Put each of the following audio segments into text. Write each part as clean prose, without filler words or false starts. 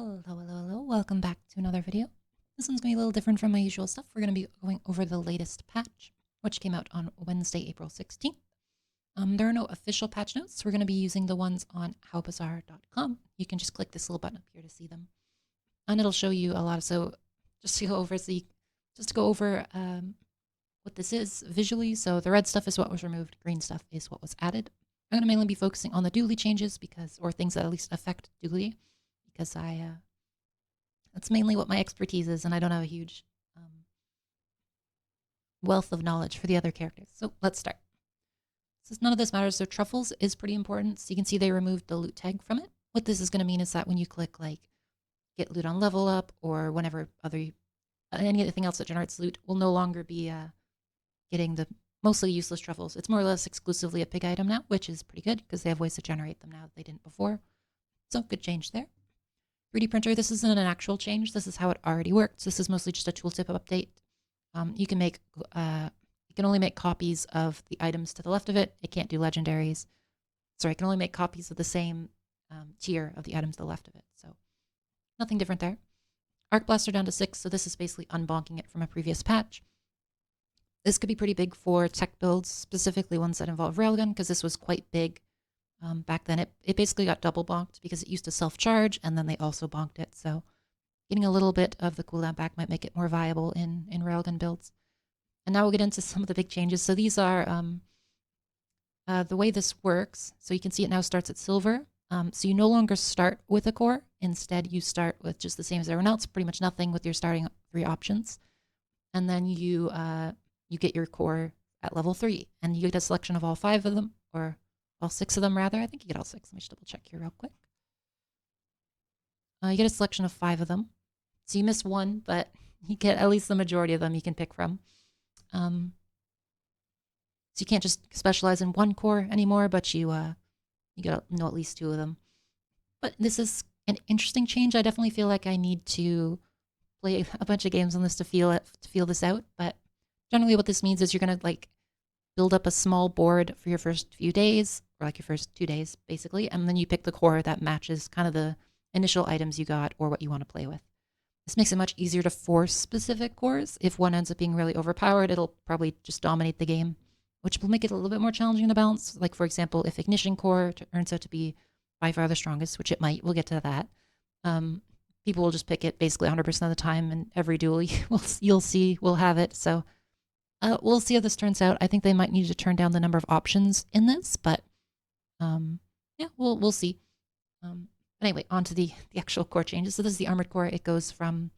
Hello. Welcome back to another video. This one's going to be a little different from my usual stuff. We're going to be going over the latest patch, which came out on Wednesday, April 16th. There are no official patch notes. We're going to be using the ones on howbazaar.com. You can just click this little button up here to see them. And it'll show you a lot of, so just to go over what this is visually. So the red stuff is what was removed, green stuff is what was added. I'm going to mainly be focusing on the Dooley changes or things that at least affect Dooley, because that's mainly what my expertise is, and I don't have a huge wealth of knowledge for the other characters. So let's start. Since none of this matters, so truffles is pretty important. So you can see they removed the loot tag from it. What this is going to mean is that when you click like get loot on level up or whenever anything else that generates loot, will no longer be getting the mostly useless truffles. It's more or less exclusively a pig item now, which is pretty good because they have ways to generate them now that they didn't before. So good change there. 3D printer, this isn't an actual change. This is how it already works. This is mostly just a tooltip update. You can only make copies of the items to the left of it. It can't do legendaries. Sorry, it can only make copies of the same tier of the items to the left of it. So nothing different there. Arc Blaster down to 6, so this is basically unbonking it from a previous patch. This could be pretty big for tech builds, specifically ones that involve Railgun, because this was quite big. Back then, it basically got double bonked because it used to self-charge, and then they also bonked it. So getting a little bit of the cooldown back might make it more viable in Railgun builds. And now we'll get into some of the big changes. So these are the way this works. So you can see it now starts at silver. So you no longer start with a core. Instead, you start with just the same as everyone else, pretty much nothing with your starting 3 options. And then you get your core at level 3. And you get a selection of all 5 of them, or all 6 of them, rather. I think you get all 6. Let me just double check here real quick. You get a selection of 5 of them. So you miss one, but you get at least the majority of them you can pick from. So you can't just specialize in one core anymore, but you get to know at least 2 of them. But this is an interesting change. I definitely feel like I need to play a bunch of games on this to feel this out. But generally what this means is you're going to like build up a small board for your first few days, or like your first 2 days, basically, and then you pick the core that matches kind of the initial items you got or what you want to play with. This makes it much easier to force specific cores. If one ends up being really overpowered, it'll probably just dominate the game, which will make it a little bit more challenging to balance. Like, for example, if Ignition Core turns out to be by far the strongest, which it might, we'll get to that, people will just pick it basically 100% of the time, and every duel you'll see will have it. So we'll see how this turns out. I think they might need to turn down the number of options in this, but yeah, we'll see. Anyway, on to the actual core changes. So this is the armored core. It goes from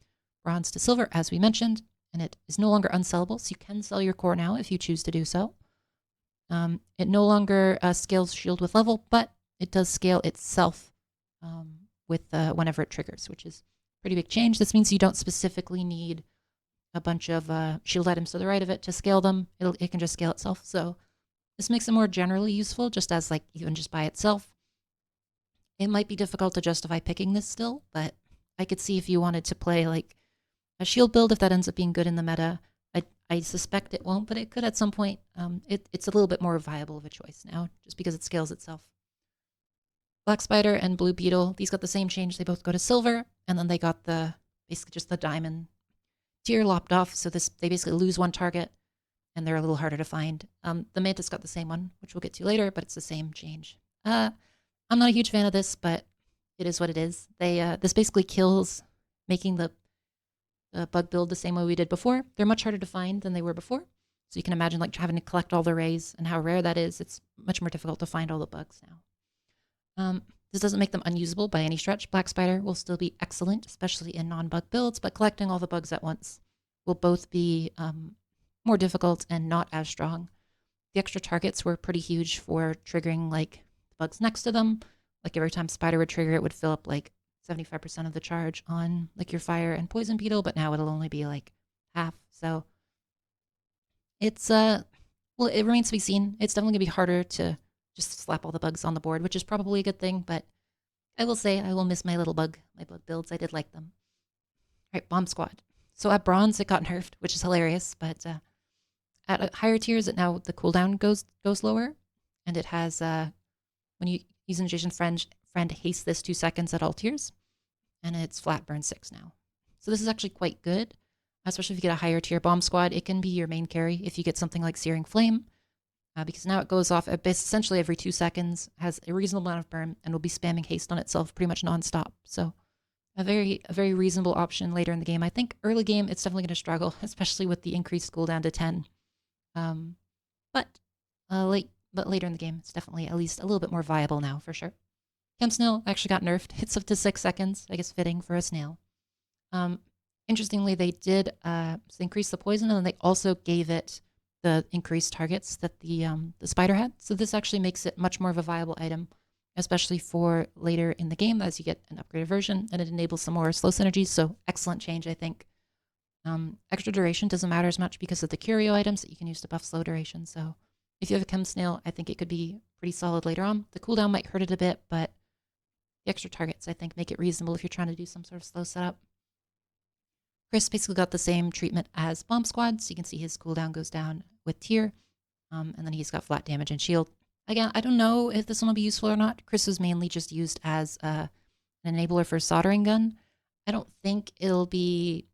bronze to silver, as we mentioned, and it is no longer unsellable. So you can sell your core now if you choose to do so. It no longer scales shield with level, but it does scale itself with whenever it triggers, which is a pretty big change. This means you don't specifically need a bunch of shield items to the right of it to scale them. It can just scale itself. So this makes it more generally useful, just as like even just by itself. It might be difficult to justify picking this still, but I could see if you wanted to play like a shield build, if that ends up being good in the meta. I suspect it won't, but it could at some point. It's a little bit more viable of a choice now, just because it scales itself. Black Spider and Blue Beetle, these got the same change. They both go to silver, and then they got basically just the diamond tier lopped off. So they basically lose one target, and they're a little harder to find. The Mantis got the same one, which we'll get to later, but it's the same change. I'm not a huge fan of this, but it is what it is. This basically kills making the bug build the same way we did before. They're much harder to find than they were before. So you can imagine like having to collect all the rays and how rare that is. It's much more difficult to find all the bugs now. This doesn't make them unusable by any stretch. Black Spider will still be excellent, especially in non-bug builds, but collecting all the bugs at once will both be more difficult and not as strong. The extra targets were pretty huge for triggering like the bugs next to them. Like every time Spider would trigger, it would fill up like 75% of the charge on like your fire and poison beetle, but now it'll only be like half. So it's well, it remains to be seen. It's definitely gonna be harder to just slap all the bugs on the board, which is probably a good thing, but I will say I will miss my bug builds. I did like them. All right, Bomb Squad. So at bronze, it got nerfed, which is hilarious, but at higher tiers, now the cooldown goes lower, and it has when you use an magician friend haste this 2 seconds at all tiers, and it's flat burn 6 now. So this is actually quite good, especially if you get a higher tier bomb squad. It can be your main carry if you get something like Searing Flame, because now it goes off essentially every 2 seconds, has a reasonable amount of burn, and will be spamming haste on itself pretty much nonstop. So a very reasonable option later in the game. I think early game it's definitely going to struggle, especially with the increased cooldown to 10. But later in the game, it's definitely at least a little bit more viable now for sure. Chem Snail actually got nerfed. It's up to 6 seconds. I guess fitting for a snail. Interestingly, they did increase the poison, and then they also gave it the increased targets that the spider had. So this actually makes it much more of a viable item, especially for later in the game as you get an upgraded version, and it enables some more slow synergies. So excellent change, I think. Extra duration doesn't matter as much because of the curio items that you can use to buff slow duration. So if you have a Chem Snail, I think it could be pretty solid later on. The cooldown might hurt it a bit, but the extra targets, I think, make it reasonable if you're trying to do some sort of slow setup. Chris basically got the same treatment as Bomb Squad, so you can see his cooldown goes down with tier, and then he's got flat damage and shield. Again, I don't know if this one will be useful or not. Chris was mainly just used as an enabler for soldering gun. I don't think he'll be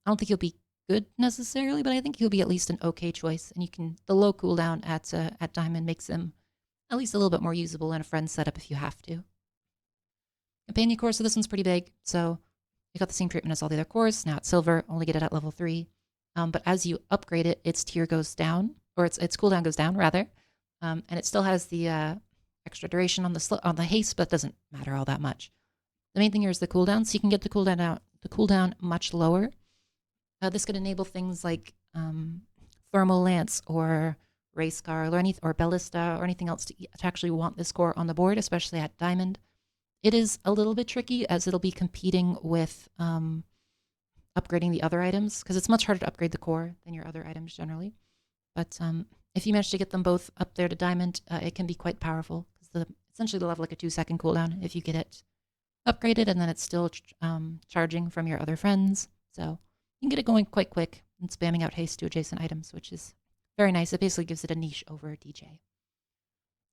good necessarily, but I think he'll be at least an okay choice. And the low cooldown at Diamond makes him at least a little bit more usable in a friend setup if you have to. Companion core, so this one's pretty big. So it got the same treatment as all the other cores. Now it's silver, only get it at level 3. But as you upgrade it, its tier goes down, or its cooldown goes down rather. And it still has the extra duration on the haste, but it doesn't matter all that much. The main thing here is the cooldown, so you can get the cooldown much lower. This could enable things like Thermal Lance or Ray Scar or Ballista or anything else to actually want this core on the board, especially at Diamond. It is a little bit tricky as it'll be competing with upgrading the other items, because it's much harder to upgrade the core than your other items generally. But if you manage to get them both up there to Diamond, it can be quite powerful, because essentially they'll have like a 2-second cooldown if you get it upgraded, and then it's still charging from your other friends. So you can get it going quite quick and spamming out haste to adjacent items, which is very nice. It basically gives it a niche over DJ.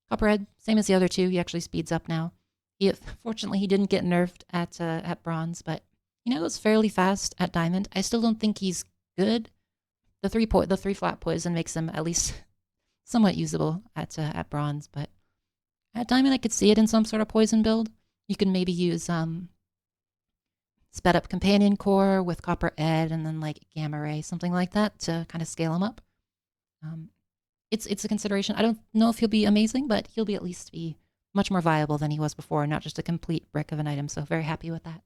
Copperhead, same as the other two. He actually speeds up now. Fortunately, he didn't get nerfed at Bronze, but he goes fairly fast at Diamond. I still don't think he's good. The three flat poison makes him at least somewhat usable at Bronze, but at Diamond I could see it in some sort of poison build. You can maybe use sped up Companion Core with Copper Ed and then like Gamma Ray, something like that to kind of scale him up. It's a consideration. I don't know if he'll be amazing, but he'll at least be much more viable than he was before, not just a complete brick of an item. So very happy with that.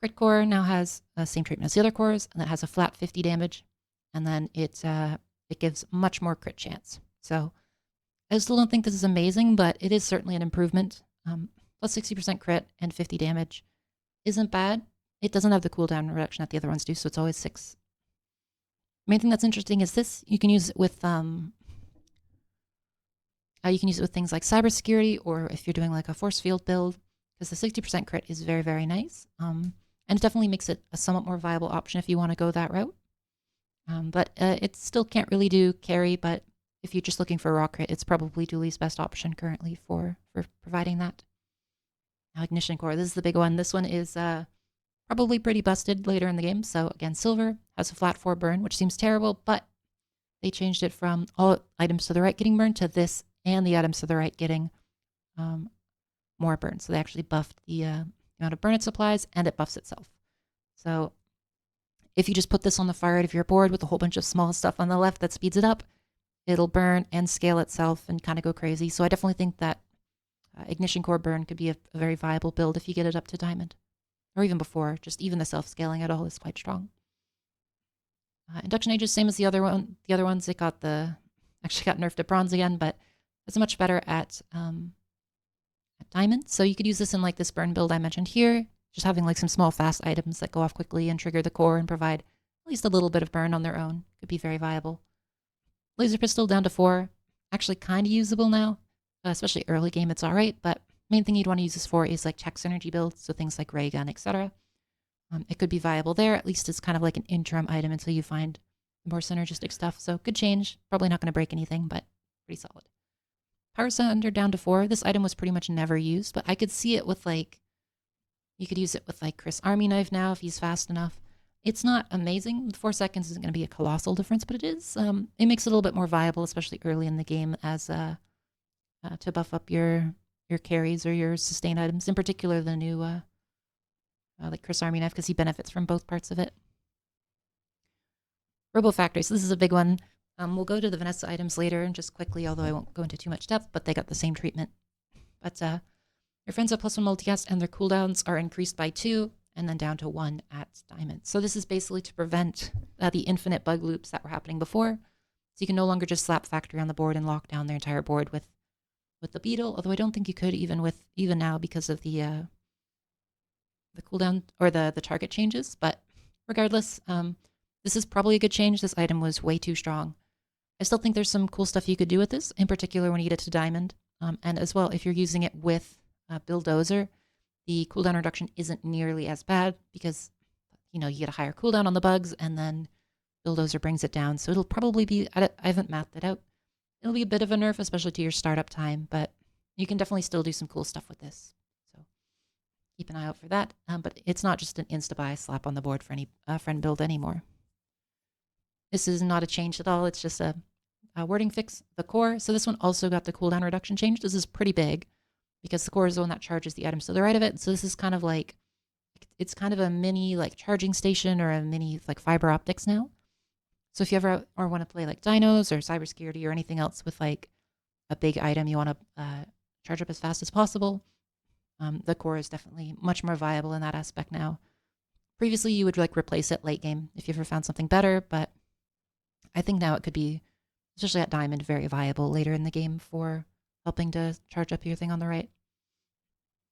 Crit Core now has the same treatment as the other cores, and it has a flat 50 damage, and then it gives much more crit chance. So I still don't think this is amazing, but it is certainly an improvement. Plus 60% crit and 50 damage isn't bad. It doesn't have the cooldown reduction that the other ones do, so it's always 6. Main thing that's interesting is this. You can use it with things like cybersecurity, or if you're doing like a force field build, because the 60% crit is very, very nice. And it definitely makes it a somewhat more viable option if you want to go that route. But it still can't really do carry, but if you're just looking for raw crit, it's probably Dooley's best option currently for providing that. Now Ignition Core, this is the big one. This one is probably pretty busted later in the game. So again, silver has a flat 4 burn, which seems terrible, but they changed it from all items to the right getting burned to this and the items to the right getting more burn. So they actually buffed the amount of burn it supplies, and it buffs itself. So if you just put this on the far right of your board with a whole bunch of small stuff on the left that speeds it up, it'll burn and scale itself and kind of go crazy. So I definitely think that Ignition Core burn could be a very viable build if you get it up to Diamond. Or even before, just even the self-scaling at all is quite strong. Induction Age is same as the other one. The other ones, actually got nerfed at Bronze again, but it's much better at Diamond. So you could use this in like this burn build I mentioned here, just having like some small fast items that go off quickly and trigger the core and provide at least a little bit of burn on their own. Could be very viable. Laser Pistol down to 4, actually kind of usable now, especially early game it's all right, but main thing you'd want to use this for is like check synergy builds, so things like ray gun, etc. It could be viable there. At least it's kind of like an interim item until you find more synergistic stuff. So good change. Probably not going to break anything, but pretty solid. Power Sunder down to 4. This item was pretty much never used, but I could see it with like You could use it with like Chris Army Knife now if he's fast enough. It's not amazing. 4 seconds isn't going to be a colossal difference, but it is. It makes it a little bit more viable, especially early in the game, as to buff up your carries or your sustain items. In particular, the new like Chris Army Knife, because he benefits from both parts of it. Robo Factory. So this is a big one. We'll go to the Vanessa items later and just quickly, although I won't go into too much depth, but they got the same treatment. But your friends have +1 multicast and their cooldowns are increased by 2 and then down to 1 at Diamond. So this is basically to prevent the infinite bug loops that were happening before. So you can no longer just slap Factory on the board and lock down their entire board with the Beetle, although I don't think you could even now because of the cooldown or the target changes. But regardless, this is probably a good change. This item was way too strong. I still think there's some cool stuff you could do with this, in particular when you get to Diamond. And as well, if you're using it with Bulldozer, the cooldown reduction isn't nearly as bad because, you get a higher cooldown on the bugs and then Bulldozer brings it down. So it'll probably be, I haven't mapped it out. It'll be a bit of a nerf, especially to your startup time, but you can definitely still do some cool stuff with this. So keep an eye out for that. But it's not just an insta-buy slap on the board for any friend build anymore. This is not a change at all. It's just a wording fix. The core. So this one also got the cooldown reduction change. This is pretty big because the core is the one that charges the items to the right of it. So this is kind of like, it's kind of a mini like charging station or a mini like fiber optics now. So if you ever or want to play like dinos or cybersecurity or anything else with like a big item you want to charge up as fast as possible, the core is definitely much more viable in that aspect now. Previously, you would like replace it late game if you ever found something better, but I think now it could be, especially at Diamond, very viable later in the game for helping to charge up your thing on the right.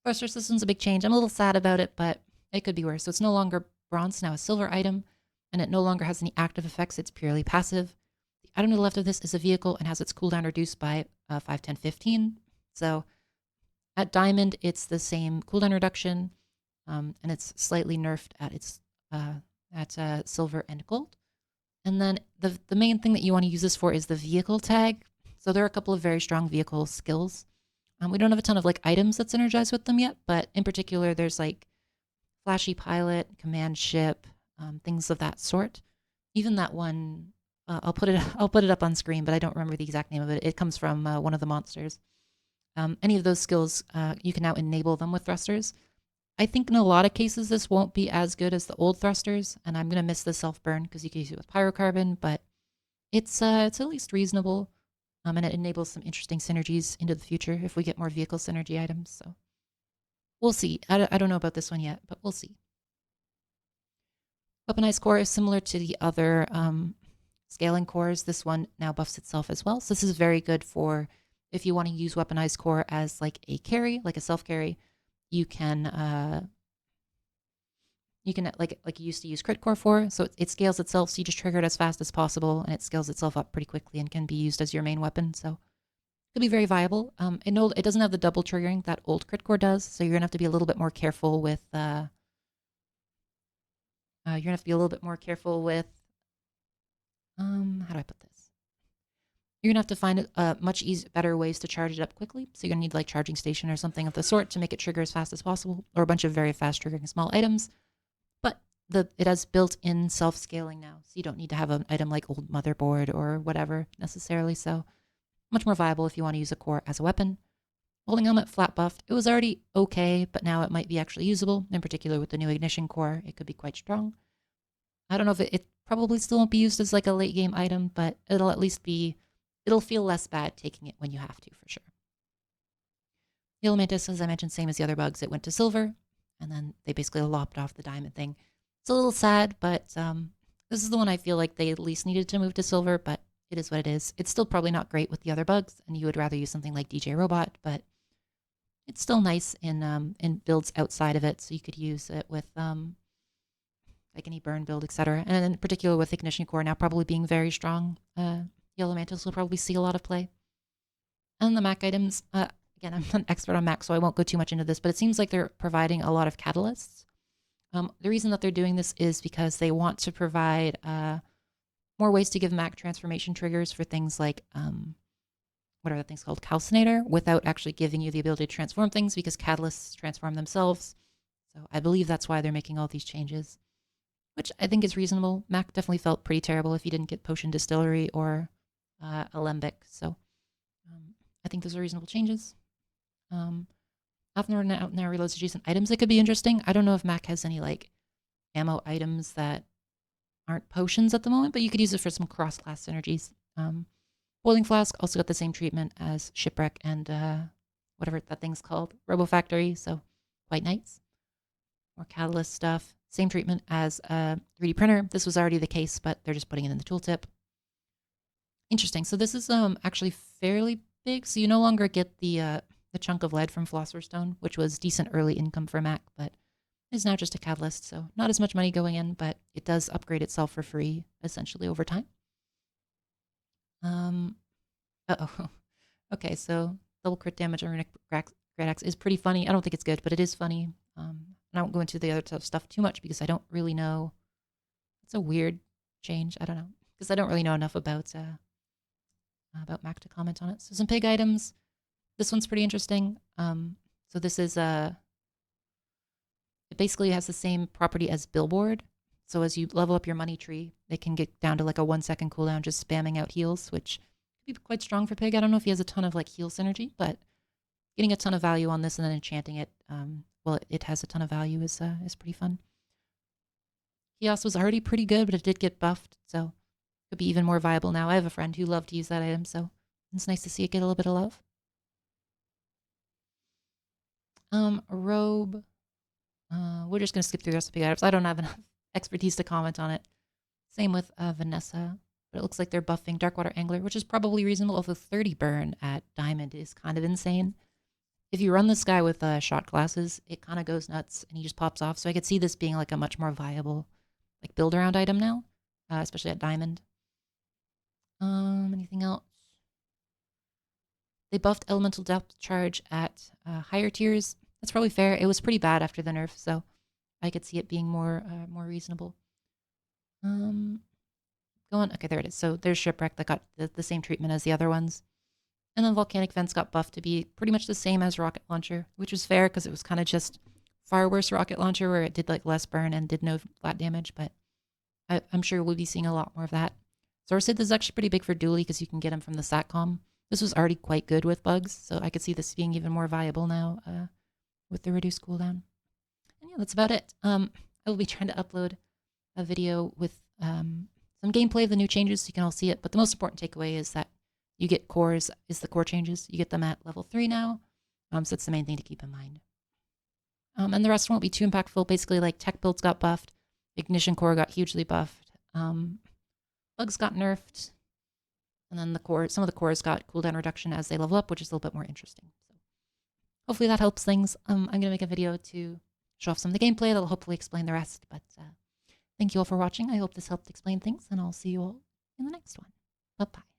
Thruster System's a big change. I'm a little sad about it, but it could be worse. So it's no longer bronze, now a silver item, and it no longer has any active effects. It's purely passive. The item to the left of this is a vehicle and has its cooldown reduced by 5, 10, 15. So at Diamond, it's the same cooldown reduction, and it's slightly nerfed at silver and gold. And then the main thing that you want to use this for is the vehicle tag. So there are a couple of very strong vehicle skills. We don't have a ton of like items that synergize with them yet, but in particular, there's like flashy pilot, command ship, things of that sort. Even that one, I'll put it up on screen, but I don't remember the exact name of it. It comes from one of the monsters. Any of those skills, you can now enable them with thrusters. I think in a lot of cases, this won't be as good as the old thrusters, and I'm going to miss the self-burn because you can use it with pyrocarbon, but it's at least reasonable, and it enables some interesting synergies into the future if we get more vehicle synergy items, so we'll see. I don't know about this one yet, but we'll see. Weaponized core is similar to the other scaling cores. This one now buffs itself as well, so this is very good for if you want to use weaponized core as like a carry, like a self-carry. You can like you used to use crit core for, so it scales itself, so you just trigger it as fast as possible, and it scales itself up pretty quickly and can be used as your main weapon. So it could be very viable. It doesn't have the double triggering that old crit core does, so you're gonna have to be a little bit more careful with. You're gonna have to be a little bit more careful with. How do I put this? You're going to have to find much better ways to charge it up quickly. So you're going to need like charging station or something of the sort to make it trigger as fast as possible, or a bunch of very fast triggering small items. But it has built-in self-scaling now, so you don't need to have an item like old motherboard or whatever necessarily. So much more viable if you want to use a core as a weapon. Holding helmet flat buffed. It was already okay, but now it might be actually usable. In particular with the new ignition core, it could be quite strong. I don't know if it probably still won't be used as like a late game item, but it'll at least be. It'll feel less bad taking it when you have to, for sure. Yellow Mantis, as I mentioned, same as the other bugs. It went to silver, and then they basically lopped off the diamond thing. It's a little sad, but this is the one I feel like they at least needed to move to silver, but it is what it is. It's still probably not great with the other bugs, and you would rather use something like DJ Robot, but it's still nice in builds outside of it, so you could use it with like any burn build, etc. And in particular with Ignition Core now probably being very strong, Yellow Mantis will probably see a lot of play. And the Mac items, again, I'm not an expert on Mac, so I won't go too much into this, but it seems like they're providing a lot of catalysts. The reason that they're doing this is because they want to provide more ways to give Mac transformation triggers for things like, what are the things called? Calcinator, without actually giving you the ability to transform things, because catalysts transform themselves. So I believe that's why they're making all these changes, which I think is reasonable. Mac definitely felt pretty terrible if you didn't get Potion Distillery or Alembic. So I think those are reasonable changes. Often now reloads adjacent items that could be interesting. I don't know if Mac has any like ammo items that aren't potions at the moment, but you could use it for some cross-class synergies. Boiling Flask also got the same treatment as Shipwreck and whatever that thing's called, Robo Factory, so quite nice. More Catalyst stuff. Same treatment as 3D printer. This was already the case, but they're just putting it in the tooltip. Interesting. So this is actually fairly big. So you no longer get the chunk of lead from Philosopher's Stone, which was decent early income for Mac, but is now just a catalyst. So not as much money going in, but it does upgrade itself for free essentially over time. Okay, so double crit damage on Runic Great Axe is pretty funny. I don't think it's good, but it is funny. And I won't go into the other stuff too much because I don't really know. It's a weird change. I don't know because I don't really know enough about Mac to comment on it. So some pig items. This one's pretty interesting. So this is it basically has the same property as Billboard. So as you level up your money tree, they can get down to like a 1 second cooldown just spamming out heals, which could be quite strong for Pig. I don't know if he has a ton of like heal synergy, but getting a ton of value on this and then enchanting it, well, it has a ton of value is pretty fun. Chaos was already pretty good, but it did get buffed, so it could be even more viable now. I have a friend who loved to use that item, so it's nice to see it get a little bit of love. Robe. We're just going to skip through the rest of the Pig items. I don't have enough expertise to comment on it. Same with Vanessa, but it looks like they're buffing Darkwater Angler, which is probably reasonable, although 30 burn at Diamond is kind of insane. If you run this guy with shot glasses, it kind of goes nuts and he just pops off. So I could see this being like a much more viable like build around item now, especially at Diamond. Anything else? They buffed Elemental Depth Charge at higher tiers. That's probably fair. It was pretty bad after the nerf, so I could see it being more reasonable. Go on. Okay, there it is. So there's Shipwreck that got the same treatment as the other ones. And then Volcanic Vents got buffed to be pretty much the same as Rocket Launcher, which was fair because it was kind of just far worse Rocket Launcher where it did like less burn and did no flat damage, but I'm sure we'll be seeing a lot more of that. So Sid is actually pretty big for Dooley because you can get him from the SATCOM. This was already quite good with bugs, so I could see this being even more viable now with the reduced cooldown. And yeah, that's about it. I will be trying to upload a video with some gameplay of the new changes so you can all see it, but the most important takeaway is that you get cores, is the core changes. You get them at level 3 now, so that's the main thing to keep in mind. And the rest won't be too impactful. Basically, like tech builds got buffed, ignition core got hugely buffed, bugs got nerfed, and then some of the cores got cooldown reduction as they level up, which is a little bit more interesting. So hopefully that helps things. I'm going to make a video to show off some of the gameplay that'll hopefully explain the rest. But thank you all for watching. I hope this helped explain things, and I'll see you all in the next one. Bye-bye.